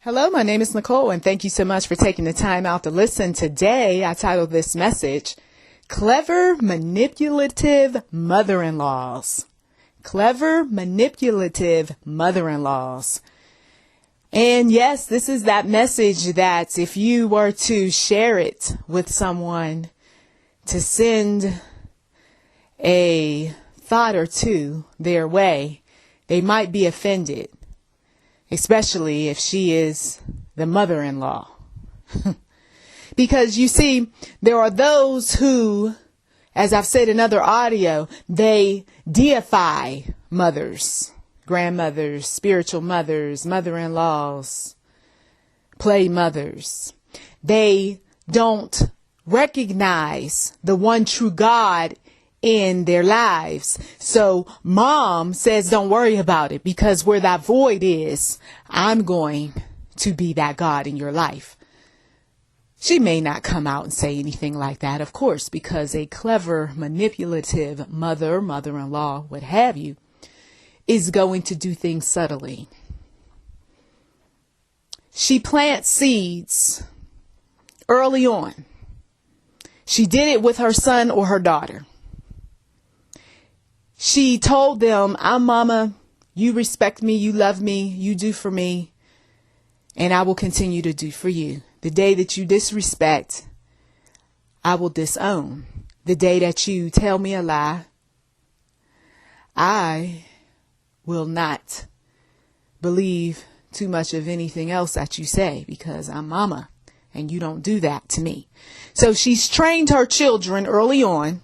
Hello, my name is Nicholl, and thank you so much for taking the time out to listen. Today, I titled this message, Clever Manipulative Mother-in-Laws. Clever Manipulative Mother-in-Laws. And yes, this is that message that if you were to share it with someone, to send a thought or two their way, they might be offended. Especially if she is the mother-in-law. Because you see, there are those who, as I've said in other audio, they deify mothers, grandmothers, spiritual mothers, mother-in-laws, play mothers. They don't recognize the one true God in their lives. So mom says, don't worry about it, because where that void is, I'm going to be that God in your life. She may not come out and say anything like that, of course, because a clever, manipulative mother-in-law, what have you, is going to do things subtly. She plants seeds early on. She did it with her son or her daughter. She told them, I'm mama, you respect me, you love me, you do for me, and I will continue to do for you. The day that you disrespect, I will disown. The day that you tell me a lie, I will not believe too much of anything else that you say, because I'm mama and you don't do that to me. So she's trained her children early on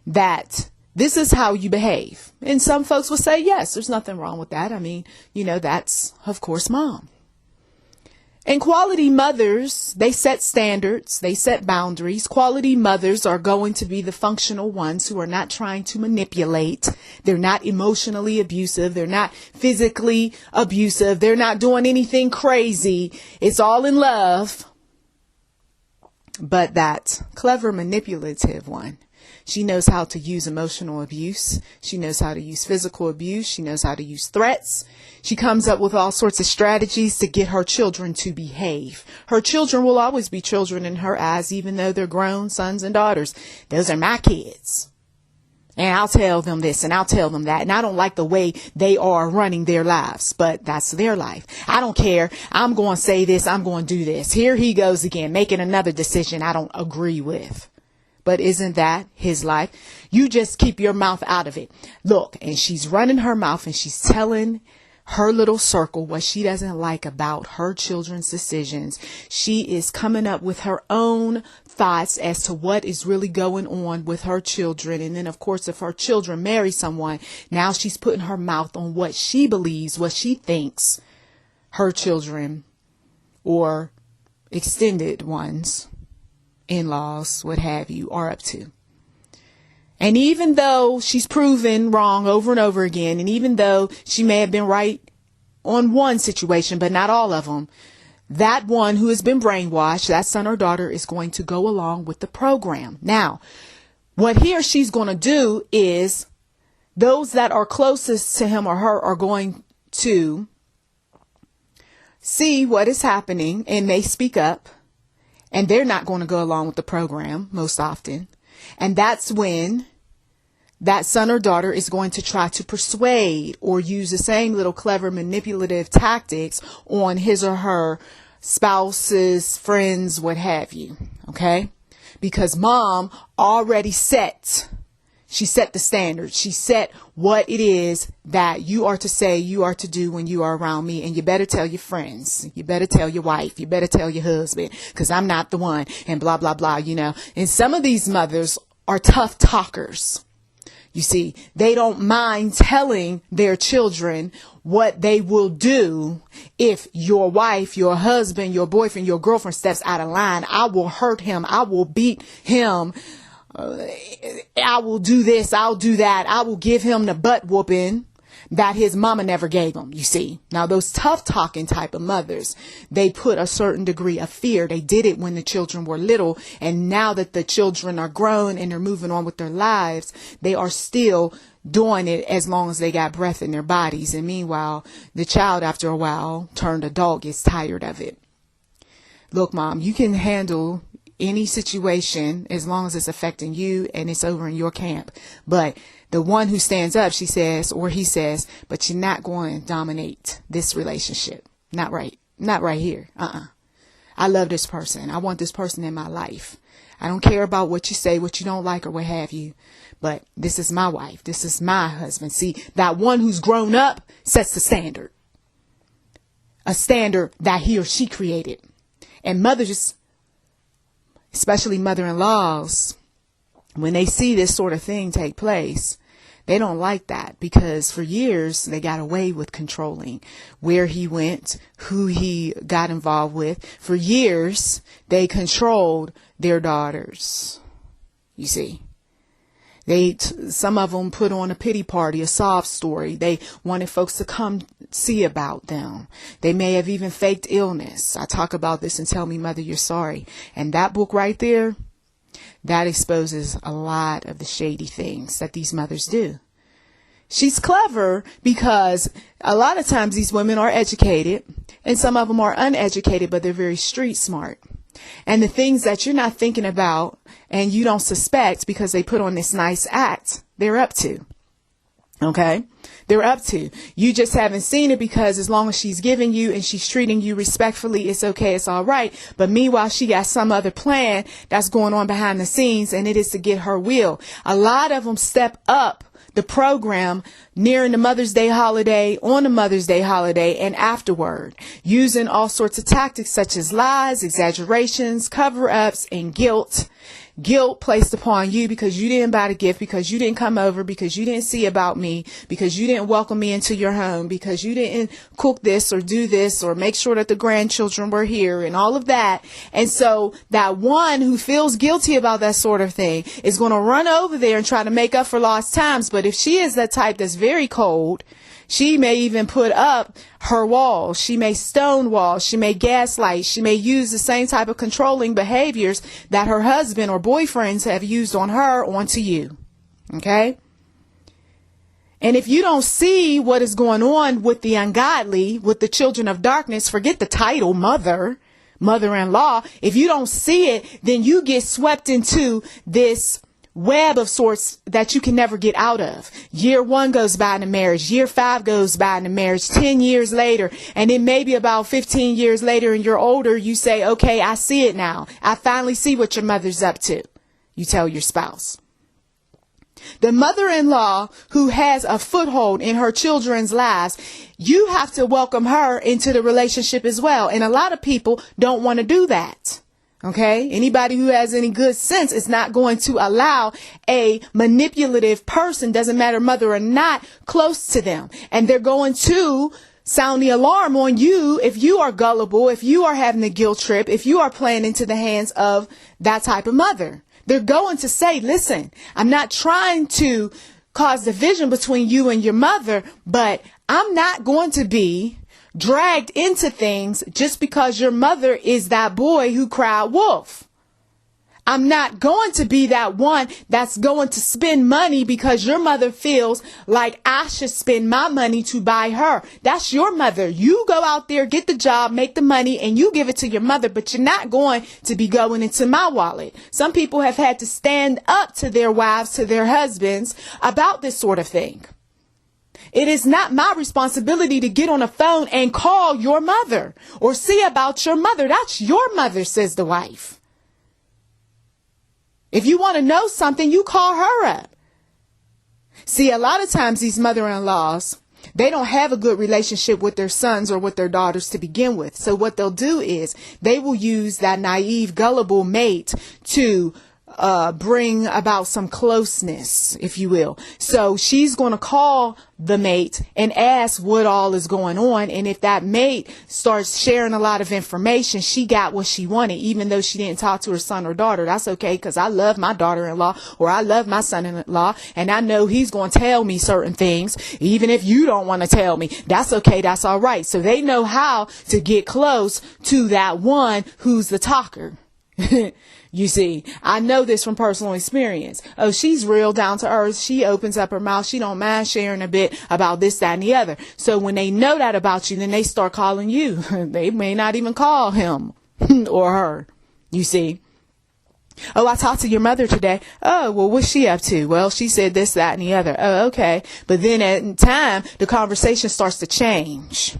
that this is how you behave. And some folks will say, yes, there's nothing wrong with that. I mean, that's, of course, mom. And quality mothers, they set standards, they set boundaries. Quality mothers are going to be the functional ones who are not trying to manipulate. They're not emotionally abusive. They're not physically abusive. They're not doing anything crazy. It's all in love. But that clever manipulative one, she knows how to use emotional abuse. She knows how to use physical abuse. She knows how to use threats. She comes up with all sorts of strategies to get her children to behave. Her children will always be children in her eyes, even though they're grown sons and daughters. Those are my kids. And I'll tell them this and I'll tell them that. And I don't like the way they are running their lives, but that's their life. I don't care. I'm going to say this. I'm going to do this. Here he goes again, making another decision I don't agree with. But isn't that his life? You just keep your mouth out of it. Look, and she's running her mouth and she's telling her little circle what she doesn't like about her children's decisions. She is coming up with her own thoughts as to what is really going on with her children. And then, of course, if her children marry someone, now she's putting her mouth on what she believes, what she thinks her children or extended ones, in-laws, what have you, are up to. And even though she's proven wrong over and over again, and even though she may have been right on one situation, but not all of them, that one who has been brainwashed, that son or daughter, is going to go along with the program. Now, what he or she's going to do is those that are closest to him or her are going to see what is happening and may speak up. And they're not going to go along with the program most often. And that's when that son or daughter is going to try to persuade or use the same little clever manipulative tactics on his or her spouses, friends, what have you. Okay? Because mom already she set the standard. She set what it is that you are to say, you are to do when you are around me. And you better tell your friends. You better tell your wife. You better tell your husband, because I'm not the one, and blah, blah, blah, And some of these mothers are tough talkers. You see, they don't mind telling their children what they will do if your wife, your husband, your boyfriend, your girlfriend steps out of line. I will hurt him. I will beat him. I will do this, I'll do that. I will give him the butt whooping that his mama never gave him, you see. Now, those tough talking type of mothers, they put a certain degree of fear. They did it when the children were little. And now that the children are grown and they're moving on with their lives, they are still doing it as long as they got breath in their bodies. And meanwhile, the child, after a while, turned adult, gets tired of it. Look, Mom, you can handle any situation as long as it's affecting you and it's over in your camp. But the one who stands up, she says, or he says, but you're not going to dominate this relationship. Not right. Not right here. I love this person. I want this person in my life. I don't care about what you say, what you don't like, or what have you. But this is my wife. This is my husband. See, that one who's grown up sets the standard. A standard that he or she created. And mothers, especially mother-in-laws, when they see this sort of thing take place, they don't like that, because for years they got away with controlling where he went, who he got involved with. For years, they controlled their daughters. You see, some of them put on a pity party, a sob story. They wanted folks to come see about them. They may have even faked illness. I talk about this in Tell Me Mother You're Sorry. And that book right there, that exposes a lot of the shady things that these mothers do. She's clever because a lot of times these women are educated and some of them are uneducated, but they're very street smart. And the things that you're not thinking about and you don't suspect because they put on this nice act, they're up to. Okay? They're up to. You just haven't seen it because as long as she's giving you and she's treating you respectfully, it's okay, it's all right. But meanwhile, she got some other plan that's going on behind the scenes, and it is to get her will. A lot of them step up the program nearing the Mother's Day holiday, on the Mother's Day holiday, and afterward, using all sorts of tactics such as lies, exaggerations, cover-ups, and guilt. Guilt placed upon you because you didn't buy the gift, because you didn't come over, because you didn't see about me, because you didn't welcome me into your home, because you didn't cook this or do this or make sure that the grandchildren were here and all of that. And so that one who feels guilty about that sort of thing is going to run over there and try to make up for lost times. But if she is that type that's very cold, she may even put up her walls. She may stonewall. She may gaslight. She may use the same type of controlling behaviors that her husband or boyfriends have used on her onto you. Okay? And if you don't see what is going on with the ungodly, with the children of darkness, forget the title, mother-in-law. If you don't see it, then you get swept into this web of sorts that you can never get out of. Year 1 goes by in the marriage. Year 5 goes by in the marriage. 10 years later, and then maybe about 15 years later and you're older, you say, okay, I see it now. I finally see what your mother's up to. You tell your spouse. The mother-in-law who has a foothold in her children's lives, you have to welcome her into the relationship as well. And a lot of people don't want to do that. Okay, anybody who has any good sense is not going to allow a manipulative person, doesn't matter mother or not, close to them. And they're going to sound the alarm on you if you are gullible, if you are having a guilt trip, if you are playing into the hands of that type of mother. They're going to say, listen, I'm not trying to cause division between you and your mother, but I'm not going to be dragged into things just because your mother is that boy who cried wolf. I'm not going to be that one that's going to spend money because your mother feels like I should spend my money to buy her. That's your mother. You go out there, get the job, make the money, and you give it to your mother, but you're not going to be going into my wallet. Some people have had to stand up to their wives, to their husbands about this sort of thing. It is not my responsibility to get on a phone and call your mother or see about your mother. That's your mother, says the wife. If you want to know something, you call her up. See, a lot of times these mother-in-laws, they don't have a good relationship with their sons or with their daughters to begin with. So what they'll do is they will use that naive, gullible mate to bring about some closeness, if you will. So she's going to call the mate and ask what all is going on. And if that mate starts sharing a lot of information, she got what she wanted, even though she didn't talk to her son or daughter. That's okay, because I love my daughter-in-law or I love my son-in-law, and I know he's going to tell me certain things, even if you don't want to tell me. That's okay. That's all right. So they know how to get close to that one who's the talker. You see, I know this from personal experience. Oh, she's real down to earth. She opens up her mouth. She don't mind sharing a bit about this, that, and the other. So when they know that about you, then they start calling you. They may not even call him or her. You see. Oh, I talked to your mother today. Oh, well, what's she up to? Well, she said this, that, and the other. Oh, okay. But then at time, the conversation starts to change.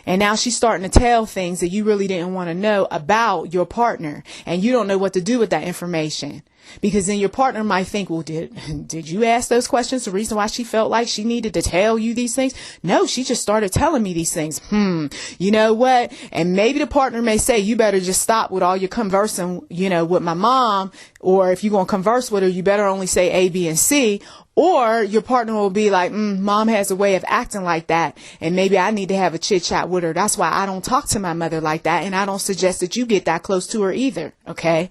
And now she's starting to tell things that you really didn't want to know about your partner. And you don't know what to do with that information. Because then your partner might think, well, did you ask those questions? The reason why she felt like she needed to tell you these things? No, she just started telling me these things. You know what? And maybe the partner may say, you better just stop with all your conversing, with my mom. Or if you're going to converse with her, you better only say A, B, and C. Or your partner will be like, mom has a way of acting like that. And maybe I need to have a chit chat with her. That's why I don't talk to my mother like that. And I don't suggest that you get that close to her either. Okay.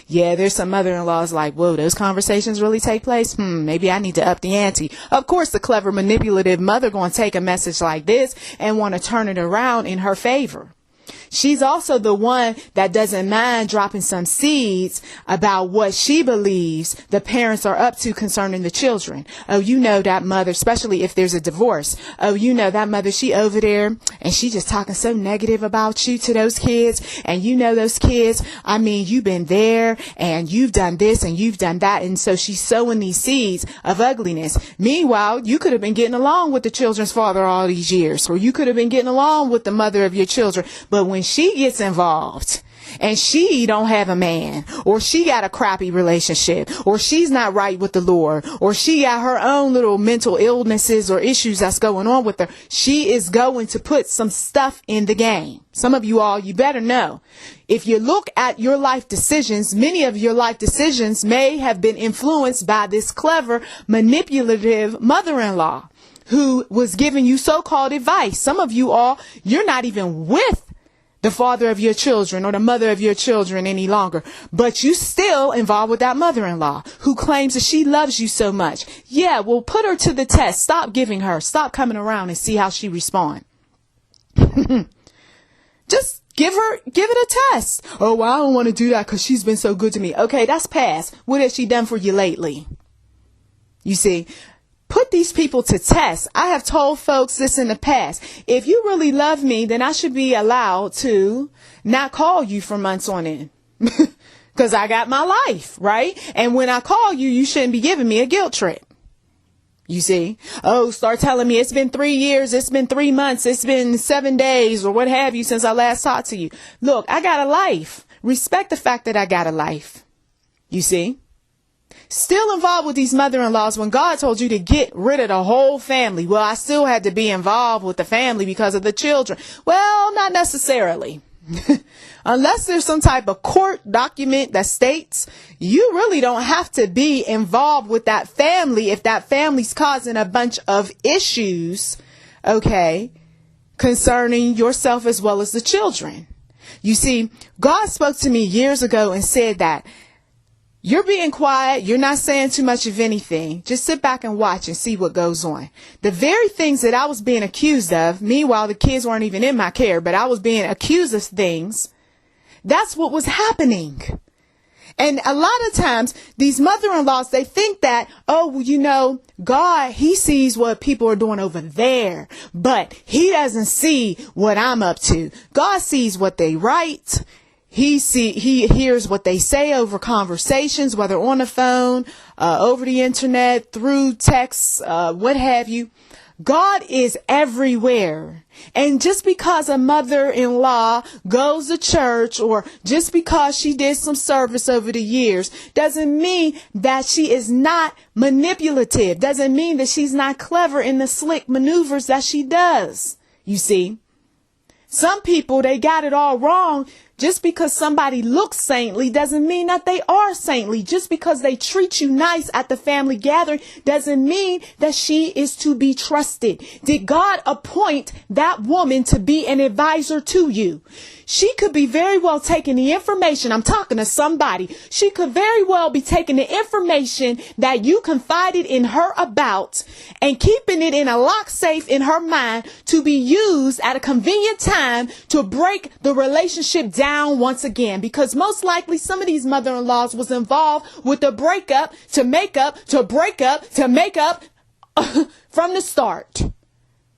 Yeah, there's some mother-in-laws like, whoa, those conversations really take place. Maybe I need to up the ante. Of course, the clever, manipulative mother going to take a message like this and want to turn it around in her favor. She's also the one that doesn't mind dropping some seeds about what she believes the parents are up to concerning the children. Oh, that mother, especially if there's a divorce. Oh, that mother, she over there and she just talking so negative about you to those kids. And those kids, you've been there and you've done this and you've done that. And so she's sowing these seeds of ugliness. Meanwhile, you could have been getting along with the children's father all these years, or you could have been getting along with the mother of your children. But when she gets involved and she don't have a man, or she got a crappy relationship, or she's not right with the Lord, or she got her own little mental illnesses or issues that's going on with her, she is going to put some stuff in the game. Some of you all, you better know. If you look at your life decisions, many of your life decisions may have been influenced by this clever, manipulative mother-in-law who was giving you so-called advice. Some of you all, you're not even with the father of your children or the mother of your children any longer, but you still involved with that mother-in-law who claims that she loves you so much. Yeah, well, put her to the test. Stop coming around and see how she responds. Just give it a test. Oh, well, I don't want to do that because she's been so good to me. Okay, that's past. What has she done for you lately? You see, put these people to test. I have told folks this in the past. If you really love me, then I should be allowed to not call you for months on end. Because I got my life, right? And when I call you, you shouldn't be giving me a guilt trip. You see? Oh, start telling me it's been 3 years, it's been 3 months, it's been 7 days, or what have you since I last talked to you. Look, I got a life. Respect the fact that I got a life. You see? Still involved with these mother-in-laws when God told you to get rid of the whole family. Well, I still had to be involved with the family because of the children. Well, not necessarily. Unless there's some type of court document that states you really don't have to be involved with that family if that family's causing a bunch of issues, okay, concerning yourself as well as the children. You see, God spoke to me years ago and said that you're being quiet. You're not saying too much of anything. Just sit back and watch and see what goes on. The very things that I was being accused of, meanwhile, the kids weren't even in my care, but I was being accused of things. That's what was happening. And a lot of times these mother-in-laws, they think that, oh, well, God, he sees what people are doing over there, but he doesn't see what I'm up to. God sees what they write. He hears what they say over conversations, whether on the phone, over the internet, through texts, what have you. God is everywhere. And just because a mother-in-law goes to church, or just because she did some service over the years, doesn't mean that she is not manipulative. Doesn't mean that she's not clever in the slick maneuvers that she does. You see, some people, they got it all wrong. Just because somebody looks saintly doesn't mean that they are saintly. Just because they treat you nice at the family gathering doesn't mean that she is to be trusted. Did God appoint that woman to be an advisor to you? She could be very well taking the information. I'm talking to somebody. She could very well be taking the information that you confided in her about and keeping it in a lock safe in her mind to be used at a convenient time to break the relationship down down once again, because most likely some of these mother-in-laws was involved with the breakup to make up to break up to make up from the start.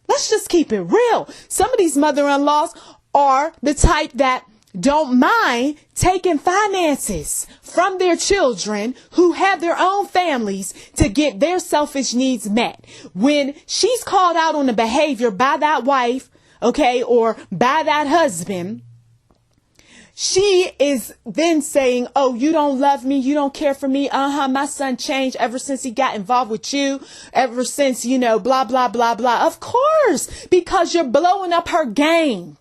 Let's just keep it real. Some of these mother-in-laws are the type that don't mind taking finances from their children who have their own families to get their selfish needs met. When she's called out on the behavior by that wife, okay, or by that husband, she is then saying, oh, you don't love me. You don't care for me. My son changed ever since he got involved with you. Ever since, blah, blah, blah, blah. Of course, because you're blowing up her game.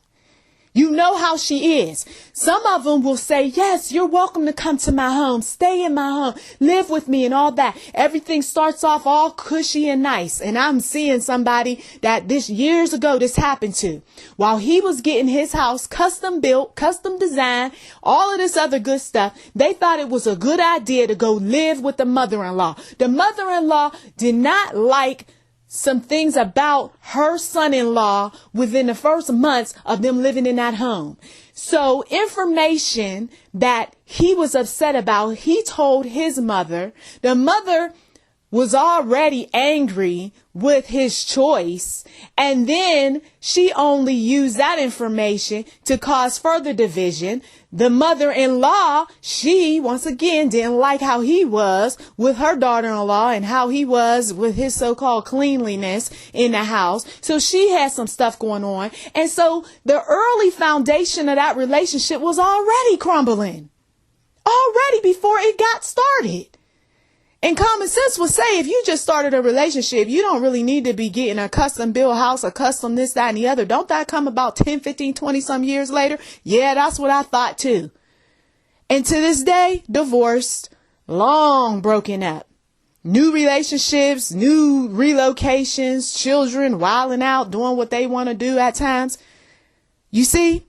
You know how she is. Some of them will say, yes, you're welcome to come to my home, stay in my home, live with me and all that. Everything starts off all cushy and nice. And I'm seeing somebody that years ago this happened to. While he was getting his house custom built, custom designed, all of this other good stuff, they thought it was a good idea to go live with the mother-in-law. The mother-in-law did not like some things about her son-in-law within the first months of them living in that home. So information that he was upset about, he told his mother. The mother was already angry with his choice. And then she only used that information to cause further division. The mother-in-law, she, once again, didn't like how he was with her daughter-in-law and how he was with his so-called cleanliness in the house. So she had some stuff going on. And so the early foundation of that relationship was already crumbling. Already before it got started. And common sense would say, if you just started a relationship, you don't really need to be getting a custom built house, a custom this, that, and the other. Don't that come about 10, 15, 20 some years later? Yeah, that's what I thought too. And to this day, divorced, long broken up. New relationships, new relocations, children wilding out, doing what they want to do at times. You see?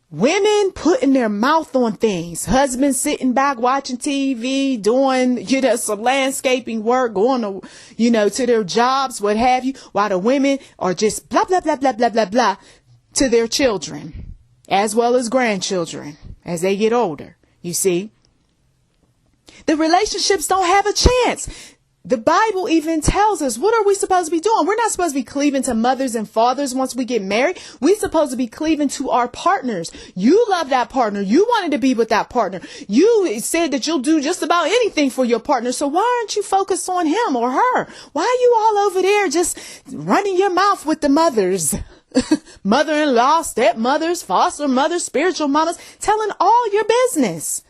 Women putting their mouth on things. Husbands sitting back watching TV, doing, some landscaping work, going to, to their jobs, what have you, while the women are just blah, blah, blah, blah, blah, blah, blah to their children, as well as grandchildren as they get older. You see, the relationships don't have a chance. The Bible even tells us, what are we supposed to be doing? We're not supposed to be cleaving to mothers and fathers once we get married. We're supposed to be cleaving to our partners. You love that partner. You wanted to be with that partner. You said that you'll do just about anything for your partner. So why aren't you focused on him or her? Why are you all over there just running your mouth with the mothers? Mother-in-law, stepmothers, foster mothers, spiritual mamas, telling all your business.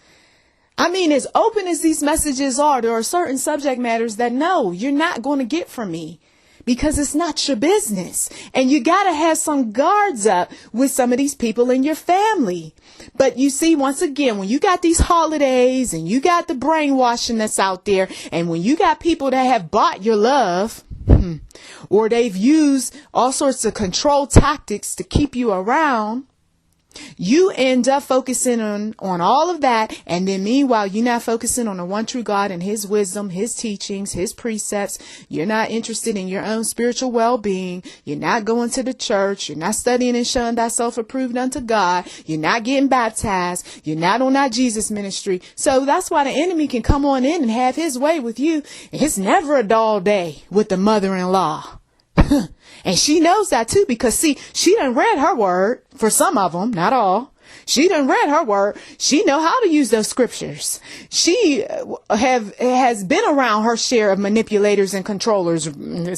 I mean, as open as these messages are, there are certain subject matters that no, you're not going to get from me because it's not your business. And you got to have some guards up with some of these people in your family. But you see, once again, when you got these holidays and you got the brainwashing that's out there, and when you got people that have bought your love, or they've used all sorts of control tactics to keep you around, you end up focusing on all of that. And then meanwhile, you're not focusing on the one true God and his wisdom, his teachings, his precepts. You're not interested in your own spiritual well-being. You're not going to the church. You're not studying and showing thyself approved unto God. You're not getting baptized. You're not on that Jesus ministry. So that's why the enemy can come on in and have his way with you. It's never a dull day with the mother-in-law. And she knows that too, because see, she done read her word for some of them, not all. She done read her word. She know how to use those scriptures. She has been around her share of manipulators and controllers,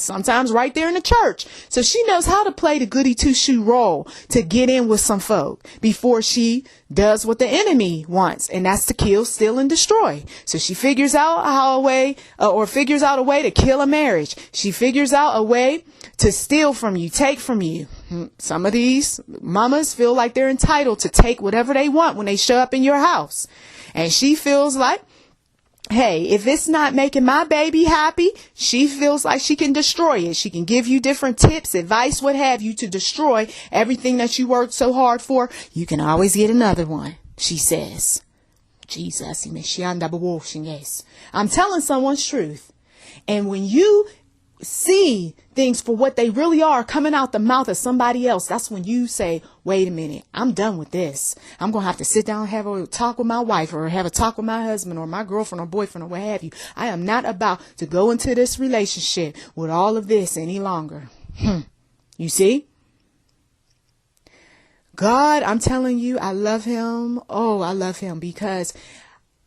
sometimes right there in the church. So she knows how to play the goody two-shoe role to get in with some folk before she does what the enemy wants, and that's to kill, steal, and destroy. So she figures out a way to kill a marriage. She figures out a way to steal from you, take from you. Some of these mamas feel like they're entitled to take whatever they want when they show up in your house. And she feels like, hey, if it's not making my baby happy, she feels like she can destroy it. She can give you different tips, advice, what have you, to destroy everything that you worked so hard for. You can always get another one, she says. Jesus, I'm telling someone's truth. And when you see things for what they really are coming out the mouth of somebody else, that's when you say, wait a minute, I'm done with this. I'm going to have to sit down and have a talk with my wife, or have a talk with my husband or my girlfriend or boyfriend or what have you. I am not about to go into this relationship with all of this any longer. You see? God, I'm telling you, I love him. Oh, I love him because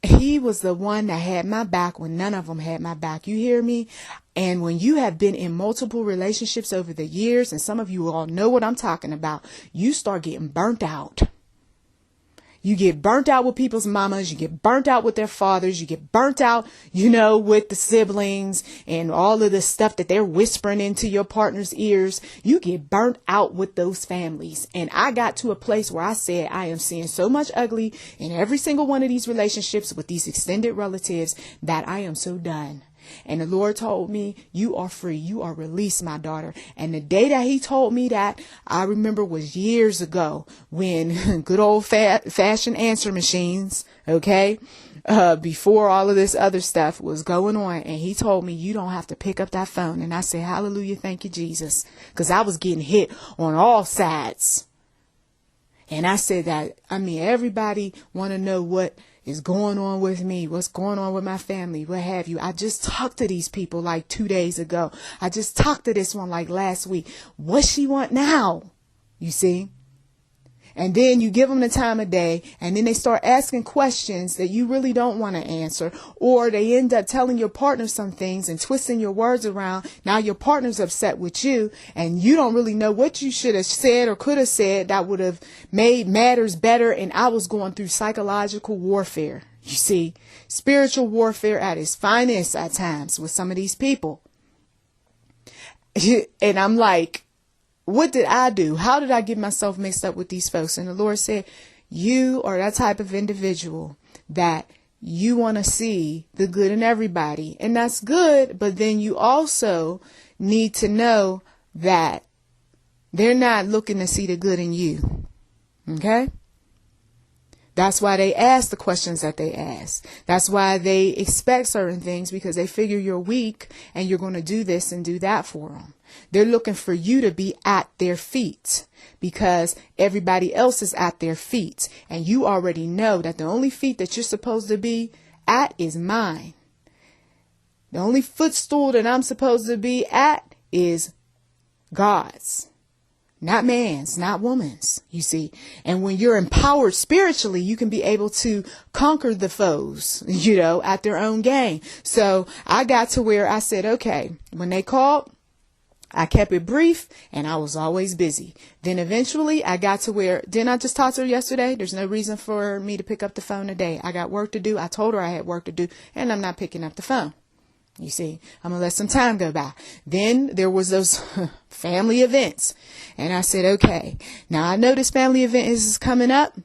he was the one that had my back when none of them had my back. You hear me? And when you have been in multiple relationships over the years, and some of you all know what I'm talking about, you start getting burnt out. You get burnt out with people's mamas. You get burnt out with their fathers. You get burnt out, with the siblings and all of the stuff that they're whispering into your partner's ears. You get burnt out with those families. And I got to a place where I said, I am seeing so much ugly in every single one of these relationships with these extended relatives that I am so done. And the Lord told me, you are free. You are released, my daughter. And the day that he told me that, I remember was years ago when good old fashioned answer machines, before all of this other stuff was going on. And he told me, you don't have to pick up that phone. And I said, hallelujah. Thank you, Jesus. Because I was getting hit on all sides. And I said that, everybody want to know what is going on with me, what's going on with my family, what have you. I just talked to these people like 2 days ago. I just talked to this one like last week. What she want now? You see? And then you give them the time of day, and then they start asking questions that you really don't want to answer, or they end up telling your partner some things and twisting your words around. Now your partner's upset with you, and you don't really know what you should have said or could have said that would have made matters better. And I was going through psychological warfare. You see, spiritual warfare at its finest at times with some of these people. And I'm like, what did I do? How did I get myself mixed up with these folks? And the Lord said, you are that type of individual that you want to see the good in everybody. And that's good. But then you also need to know that they're not looking to see the good in you. Okay? That's why they ask the questions that they ask. That's why they expect certain things, because they figure you're weak and you're going to do this and do that for them. They're looking for you to be at their feet because everybody else is at their feet. And you already know that the only feet that you're supposed to be at is mine. The only footstool that I'm supposed to be at is God's. Not man's, not woman's, you see. And when you're empowered spiritually, you can be able to conquer the foes, at their own game. So I got to where I said, okay, when they called, I kept it brief and I was always busy. Then eventually I got to where, didn't I just talk to her yesterday? There's no reason for me to pick up the phone today. I got work to do. I told her I had work to do, and I'm not picking up the phone. You see, I'm going to let some time go by. Then there was those family events. And I said, okay, now I know this family event is coming up.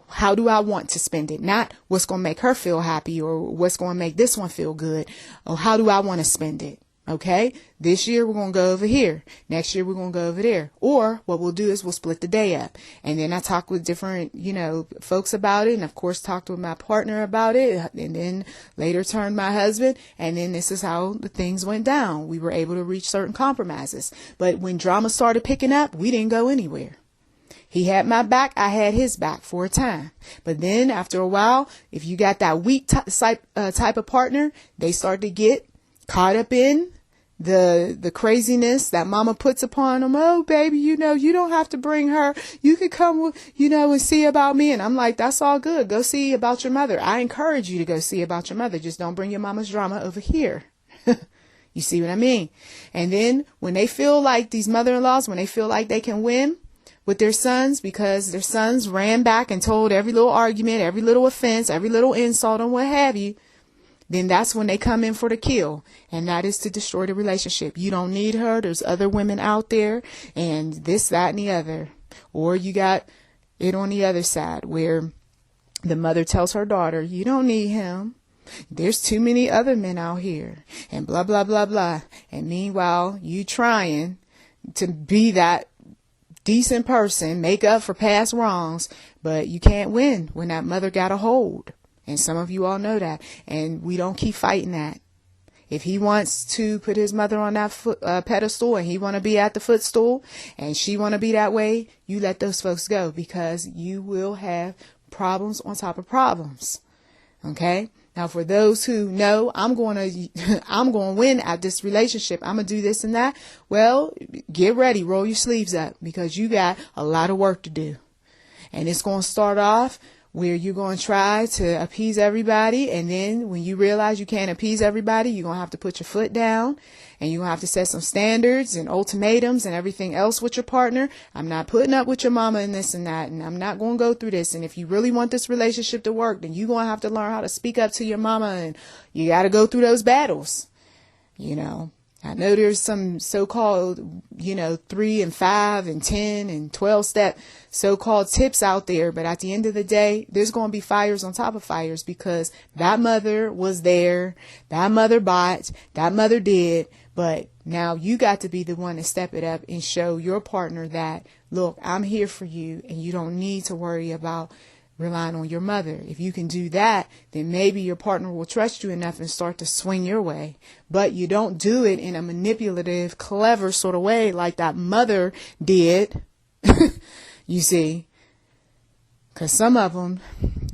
How do I want to spend it? Not what's going to make her feel happy or what's going to make this one feel good. Or how do I want to spend it? Okay, this year we're going to go over here. Next year we're going to go over there. Or what we'll do is we'll split the day up. And then I talked with different, folks about it. And of course, talked with my partner about it. And then later turned my husband. And then this is how the things went down. We were able to reach certain compromises. But when drama started picking up, we didn't go anywhere. He had my back. I had his back for a time. But then after a while, if you got that weak type of partner, they start to get caught up in the craziness that mama puts upon them. Oh, baby, you don't have to bring her. You could come, and see about me. And I'm like, that's all good. Go see about your mother. I encourage you to go see about your mother. Just don't bring your mama's drama over here. You see what I mean? And then when they feel like these mother-in-laws, when they feel like they can win with their sons because their sons ran back and told every little argument, every little offense, every little insult and what have you, then that's when they come in for the kill. And that is to destroy the relationship. You don't need her. There's other women out there and this, that, and the other. Or you got it on the other side where the mother tells her daughter, you don't need him. There's too many other men out here and blah, blah, blah, blah. And meanwhile, you trying to be that decent person, make up for past wrongs, but you can't win when that mother got a hold. And some of you all know that. And we don't keep fighting that. If he wants to put his mother on that pedestal and he want to be at the footstool and she want to be that way, you let those folks go, because you will have problems on top of problems. Okay. Now, for those who know I'm going to win at this relationship, I'm going to do this and that. Well, get ready, roll your sleeves up, because you got a lot of work to do. And it's going to start off where you're going to try to appease everybody. And then when you realize you can't appease everybody, you're going to have to put your foot down, and you're going to have to set some standards and ultimatums and everything else with your partner. I'm not putting up with your mama and this and that, and I'm not going to go through this. And if you really want this relationship to work, then you're going to have to learn how to speak up to your mama, and you got to go through those battles. You know, I know there's some so-called, 3 and 5 and 10 and 12 step so-called tips out there. But at the end of the day, there's going to be fires on top of fires, because that mother was there. That mother bought. That mother did. But now you got to be the one to step it up and show your partner that, look, I'm here for you, and you don't need to worry about relying on your mother. If you can do that, then maybe your partner will trust you enough and start to swing your way. But you don't do it in a manipulative, clever sort of way like that mother did. You see, because some of them,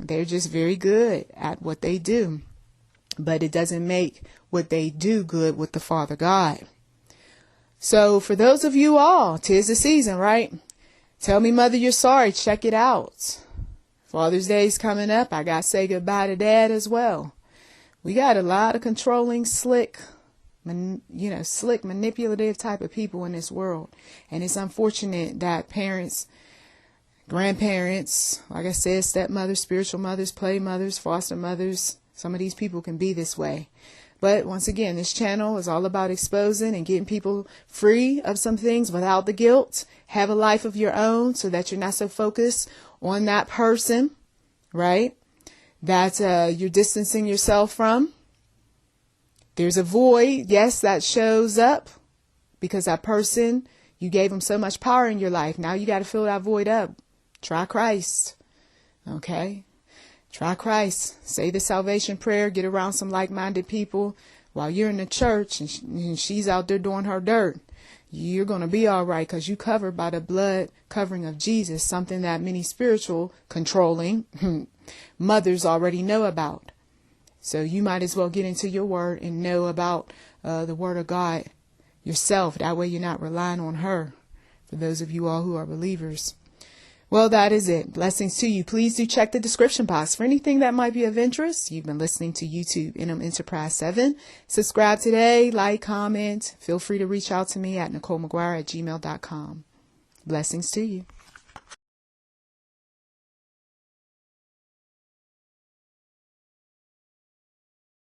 they're just very good at what they do, but it doesn't make what they do good with the Father God. So for those of you all, 'tis the season, right? Tell me, mother, you're sorry. Check it out. Father's Day's coming up. I got to say goodbye to Dad as well. We got a lot of controlling, slick, manipulative type of people in this world. And it's unfortunate that parents, grandparents, like I said, stepmothers, spiritual mothers, play mothers, foster mothers, some of these people can be this way. But once again, this channel is all about exposing and getting people free of some things without the guilt. Have a life of your own so that you're not so focused on that person, right? That you're distancing yourself from. There's a void, yes, that shows up because that person, you gave them so much power in your life. Now you got to fill that void up. Try Christ. Okay? Try Christ. Say the salvation prayer. Get around some like-minded people while you're in the church and she's out there doing her dirt. You're going to be all right, because you're covered by the blood covering of Jesus, something that many spiritual controlling mothers already know about. So you might as well get into your word and know about the word of God yourself. That way you're not relying on her, for those of you all who are believers. Well, that is it. Blessings to you. Please do check the description box for anything that might be of interest. You've been listening to YouTube NM Enterprise 7. Subscribe today, like, comment. Feel free to reach out to me at NichollMcGuire@gmail.com. Blessings to you.